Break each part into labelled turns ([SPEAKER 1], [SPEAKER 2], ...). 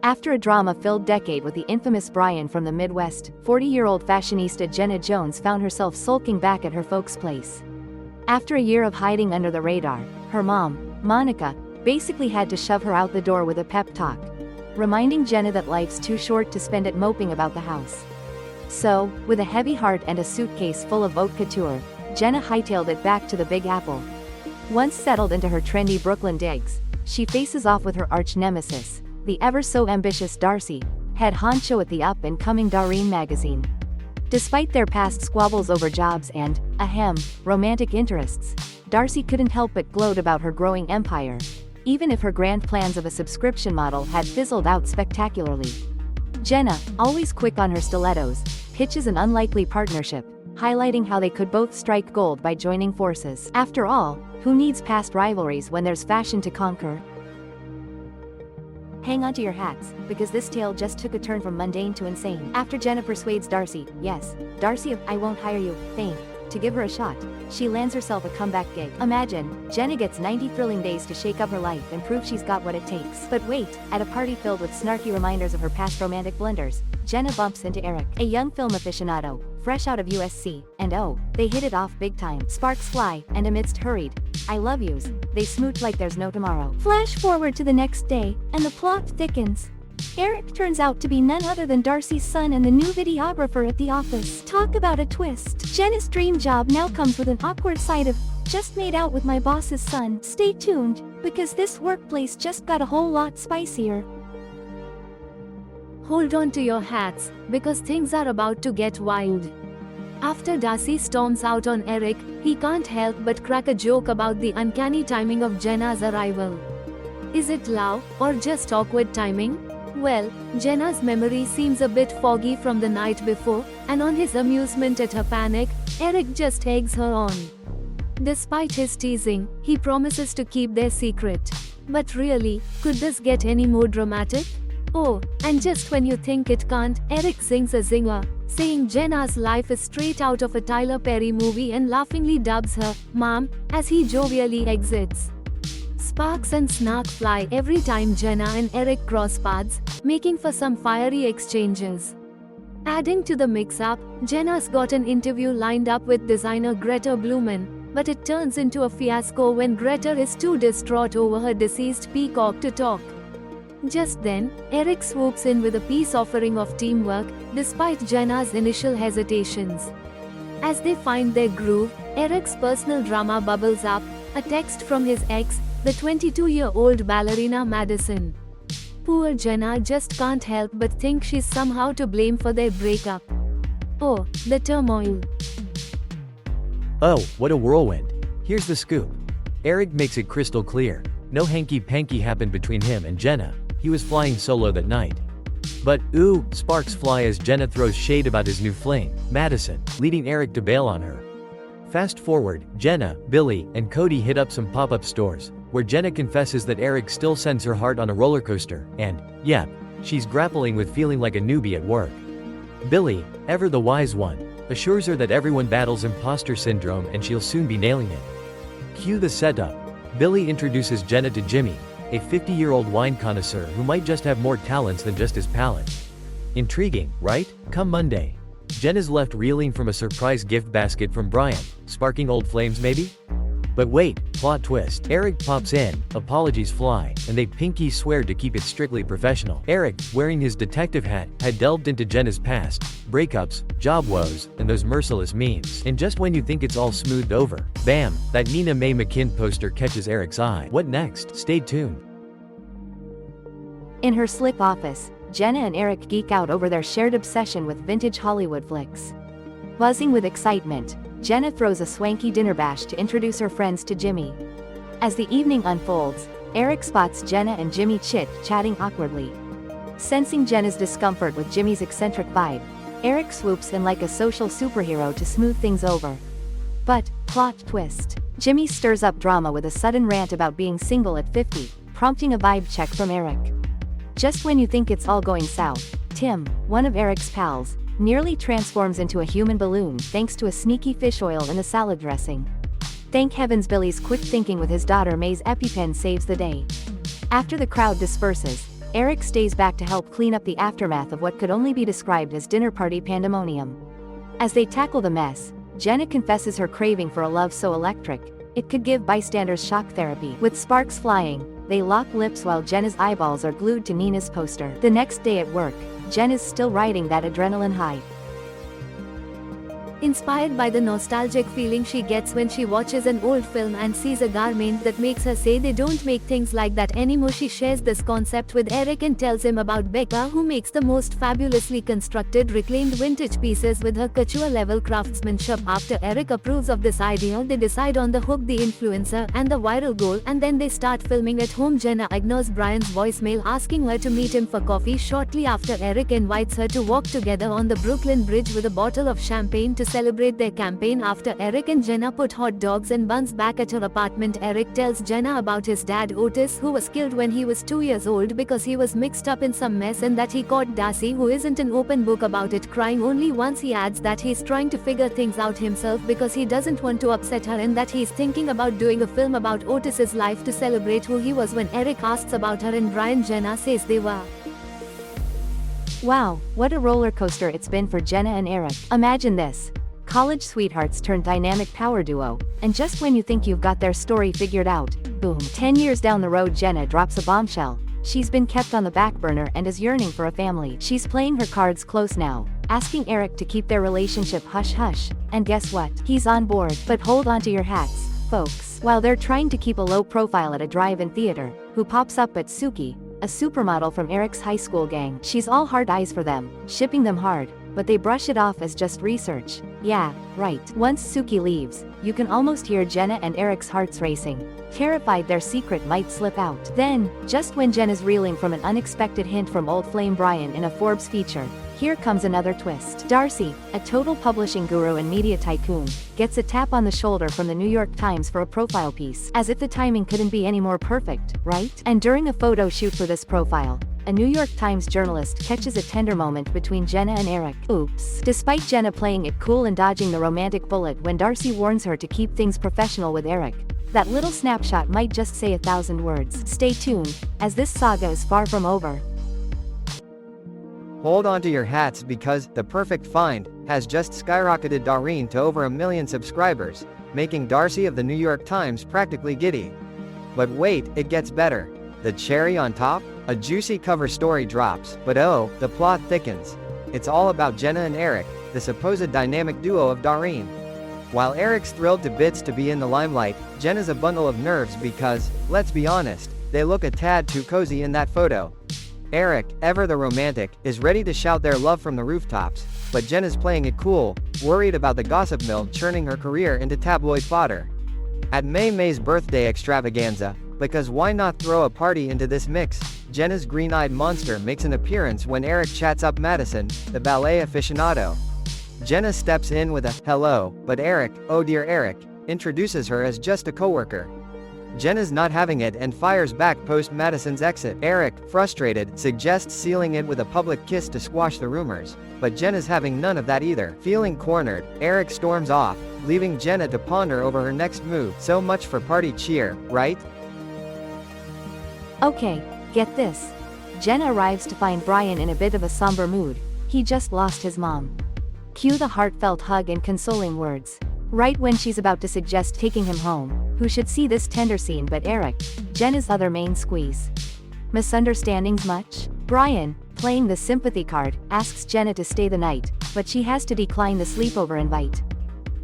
[SPEAKER 1] After a drama-filled decade with the infamous Brian from the Midwest, 40-year-old fashionista Jenna Jones found herself sulking back at her folks' place. After a year of hiding under the radar, her mom, Monica, basically had to shove her out the door with a pep talk, reminding Jenna that life's too short to spend it moping about the house. So, with a heavy heart and a suitcase full of haute couture, Jenna hightailed it back to the Big Apple. Once settled into her trendy Brooklyn digs, she faces off with her arch-nemesis, the ever-so-ambitious Darcy, head honcho at the up-and-coming Darine magazine. Despite their past squabbles over jobs and, romantic interests, Darcy couldn't help but gloat about her growing empire, even if her grand plans of a subscription model had fizzled out spectacularly. Jenna, always quick on her stilettos, pitches an unlikely partnership, highlighting how they could both strike gold by joining forces. After all, who needs past rivalries when there's fashion to conquer? Hang on to your hats, because this tale just took a turn from mundane to insane. After Jenna persuades Darcy, yes, Darcy of I won't hire you, fame, to give her a shot, she lands herself a comeback gig. Imagine, Jenna gets 90 thrilling days to shake up her life and prove she's got what it takes. But wait, at a party filled with snarky reminders of her past romantic blunders, Jenna bumps into Eric, a young film aficionado, fresh out of USC, and oh, they hit it off big time. Sparks fly, and amidst hurried I love yous, they smooch like there's no tomorrow. Flash forward to the next day, and the plot thickens. Eric turns out to be none other than Darcy's son and the new videographer at the office. Talk about a twist. Jenna's dream job now comes with an awkward side of, just made out with my boss's son. Stay tuned, because this workplace just got a whole lot spicier.
[SPEAKER 2] Hold on to your hats, because things are about to get wild. After Darcy storms out on Eric, he can't help but crack a joke about the uncanny timing of Jenna's arrival. Is it love, or just awkward timing? Well, Jenna's memory seems a bit foggy from the night before, and on his amusement at her panic, Eric just eggs her on. Despite his teasing, he promises to keep their secret. But really, could this get any more dramatic? Oh, and just when you think it can't, Eric sings a zinger, saying Jenna's life is straight out of a Tyler Perry movie and laughingly dubs her, "Mom," as he jovially exits. Sparks and snark fly every time Jenna and Eric cross paths, making for some fiery exchanges. Adding to the mix-up, Jenna's got an interview lined up with designer Greta Blumen, but it turns into a fiasco when Greta is too distraught over her deceased peacock to talk. Just then, Eric swoops in with a peace offering of teamwork, despite Jenna's initial hesitations. As they find their groove, Eric's personal drama bubbles up, a text from his ex, the 22-year-old ballerina Madison. Poor Jenna just can't help but think she's somehow to blame for their breakup. Oh, the turmoil.
[SPEAKER 3] Oh, what a whirlwind. Here's the scoop. Eric makes it crystal clear. No hanky-panky happened between him and Jenna. He was flying solo that night. But ooh, sparks fly as Jenna throws shade about his new flame, Madison, leading Eric to bail on her. Fast forward, Jenna, Billy, and Cody hit up some pop-up stores, where Jenna confesses that Eric still sends her heart on a roller coaster, and, yeah, she's grappling with feeling like a newbie at work. Billy, ever the wise one, assures her that everyone battles imposter syndrome and she'll soon be nailing it. Cue the setup. Billy introduces Jenna to Jimmy, a 50-year-old wine connoisseur who might just have more talents than just his palate. Intriguing, right? Come Monday, Jenna's left reeling from a surprise gift basket from Brian, sparking old flames maybe? But wait, plot twist. Eric pops in, apologies fly, and they pinky swear to keep it strictly professional. Eric, wearing his detective hat, had delved into Jenna's past, breakups, job woes, and those merciless memes. And just when you think it's all smoothed over, bam, that Nina Mae McKinn poster catches Eric's eye. What next? Stay tuned.
[SPEAKER 1] In her slick office, Jenna and Eric geek out over their shared obsession with vintage Hollywood flicks. Buzzing with excitement, Jenna throws a swanky dinner bash to introduce her friends to Jimmy. As the evening unfolds, Eric spots Jenna and Jimmy chit-chatting awkwardly. Sensing Jenna's discomfort with Jimmy's eccentric vibe, Eric swoops in like a social superhero to smooth things over. But, plot twist, Jimmy stirs up drama with a sudden rant about being single at 50, prompting a vibe check from Eric. Just when you think it's all going south, Tim, one of Eric's pals, nearly transforms into a human balloon thanks to a sneaky fish oil in the salad dressing. Thank heavens Billy's quick thinking with his daughter May's EpiPen saves the day. After the crowd disperses, Eric stays back to help clean up the aftermath of what could only be described as dinner party pandemonium. As they tackle the mess, Jenna confesses her craving for a love so electric, it could give bystanders shock therapy. With sparks flying, they lock lips while Jenna's eyeballs are glued to Nina's poster. The next day at work, Jen is still riding that adrenaline high.
[SPEAKER 2] Inspired by the nostalgic feeling she gets when she watches an old film and sees a garment that makes her say they don't make things like that anymore, she shares this concept with Eric and tells him about Becca, who makes the most fabulously constructed reclaimed vintage pieces with her couture-level craftsmanship. After Eric approves of this idea, they decide on the hook, the influencer, and the viral goal, and then they start filming at home. Jenna ignores Brian's voicemail asking her to meet him for coffee shortly after. Eric invites her to walk together on the Brooklyn Bridge with a bottle of champagne to celebrate their campaign. After Eric and Jenna put hot dogs and buns back at her apartment, Eric tells Jenna about his dad Otis, who was killed when he was 2 years old because he was mixed up in some mess, and that he caught Darcy, who isn't an open book about it, crying only once. He adds that he's trying to figure things out himself because he doesn't want to upset her, and that he's thinking about doing a film about Otis's life to celebrate who he was. When Eric asks about her and Brian, Jenna says they were.
[SPEAKER 1] Wow, what a roller coaster it's been for Jenna and Eric. Imagine this. College sweethearts turned dynamic power duo, and just when you think you've got their story figured out, boom. 10 years down the road, Jenna drops a bombshell. She's been kept on the back burner and is yearning for a family. She's playing her cards close now, asking Eric to keep their relationship hush-hush, and guess what? He's on board. But hold on to your hats, folks. While they're trying to keep a low profile at a drive-in theater, who pops up but Suki, a supermodel from Eric's high school gang. She's all hard eyes for them, shipping them hard, but they brush it off as just research. Yeah, right. Once Suki leaves, you can almost hear Jenna and Eric's hearts racing, terrified their secret might slip out. Then, just when Jen is reeling from an unexpected hint from old flame Brian in a Forbes feature, here comes another twist. Darcy, a total publishing guru and media tycoon, gets a tap on the shoulder from the New York Times for a profile piece. As if the timing couldn't be any more perfect, right? And during a photo shoot for this profile, a New York Times journalist catches a tender moment between Jenna and Eric. Oops. Despite Jenna playing it cool and dodging the romantic bullet when Darcy warns her to keep things professional with Eric, that little snapshot might just say 1,000 words. Stay tuned, as this saga is far from over.
[SPEAKER 4] Hold on to your hats because The Perfect Find has just skyrocketed Darine to over 1 million subscribers, making Darcy of the New York Times practically giddy. But wait, it gets better. The cherry on top? A juicy cover story drops, but oh, the plot thickens. It's all about Jenna and Eric, the supposed dynamic duo of Darine. While Eric's thrilled to bits to be in the limelight, Jenna's a bundle of nerves because, let's be honest, they look a tad too cozy in that photo. Eric, ever the romantic, is ready to shout their love from the rooftops, but Jenna's playing it cool, worried about the gossip mill churning her career into tabloid fodder. At May's birthday extravaganza, because why not throw a party into this mix, Jenna's green-eyed monster makes an appearance when Eric chats up Madison, the ballet aficionado. Jenna steps in with a hello, but Eric, oh dear Eric, introduces her as just a coworker. Jenna's not having it and fires back post Madison's exit. Eric, frustrated, suggests sealing it with a public kiss to squash the rumors, but Jenna's having none of that either. Feeling cornered, Eric storms off, leaving Jenna to ponder over her next move. So much for party cheer, right?
[SPEAKER 1] Okay, get this. Jenna arrives to find Brian in a bit of a somber mood. He just lost his mom. Cue the heartfelt hug and consoling words. Right when she's about to suggest taking him home, who should see this tender scene but Eric, Jenna's other main squeeze. Misunderstandings much? Brian, playing the sympathy card, asks Jenna to stay the night, but she has to decline the sleepover invite.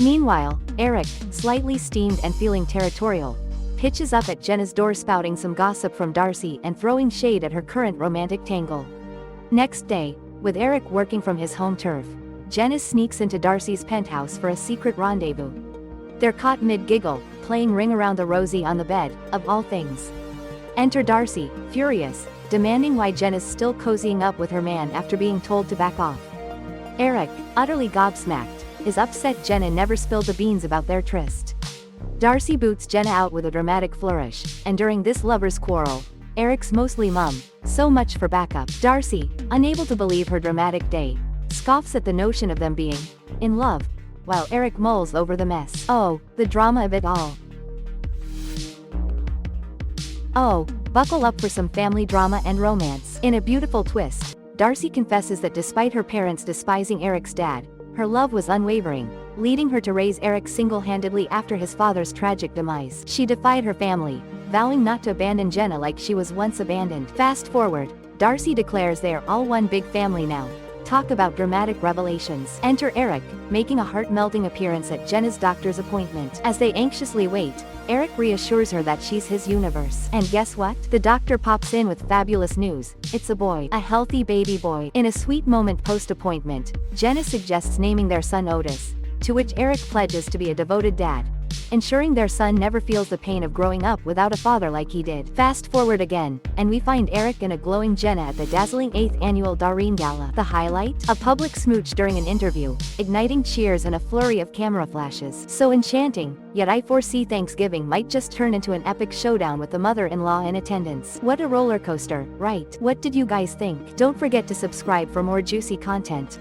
[SPEAKER 1] Meanwhile, Eric, slightly steamed and feeling territorial, pitches up at Jenna's door spouting some gossip from Darcy and throwing shade at her current romantic tangle. Next day, with Eric working from his home turf, Jenna sneaks into Darcy's penthouse for a secret rendezvous. They're caught mid-giggle, playing Ring Around the Rosie on the bed, of all things. Enter Darcy, furious, demanding why Jenna's still cozying up with her man after being told to back off. Eric, utterly gobsmacked, is upset Jenna never spilled the beans about their tryst. Darcy boots Jenna out with a dramatic flourish, and during this lovers' quarrel, Eric's mostly mum, so much for backup. Darcy, unable to believe her dramatic day, scoffs at the notion of them being in love, while Eric mulls over the mess. Oh, the drama of it all. Oh, Buckle up for some family drama and romance. In a beautiful twist, Darcy confesses that despite her parents despising Eric's dad, her love was unwavering, leading her to raise Eric single-handedly after his father's tragic demise. She defied her family, vowing not to abandon Jenna like she was once abandoned. Fast forward, Darcy declares they are all one big family now. Talk about dramatic revelations. Enter Eric, making a heart-melting appearance at Jenna's doctor's appointment. As they anxiously wait, Eric reassures her that she's his universe. And guess what? The doctor pops in with fabulous news. It's a boy. A healthy baby boy. In a sweet moment post-appointment, Jenna suggests naming their son Otis, to which Eric pledges to be a devoted dad, ensuring their son never feels the pain of growing up without a father like he did. Fast forward again, and we find Eric and a glowing Jenna at the dazzling 8th annual Darine Gala. The highlight? A public smooch during an interview, igniting cheers and a flurry of camera flashes. So enchanting, yet I foresee Thanksgiving might just turn into an epic showdown with the mother-in-law in attendance. What a roller coaster, right? What did you guys think? Don't forget to subscribe for more juicy content.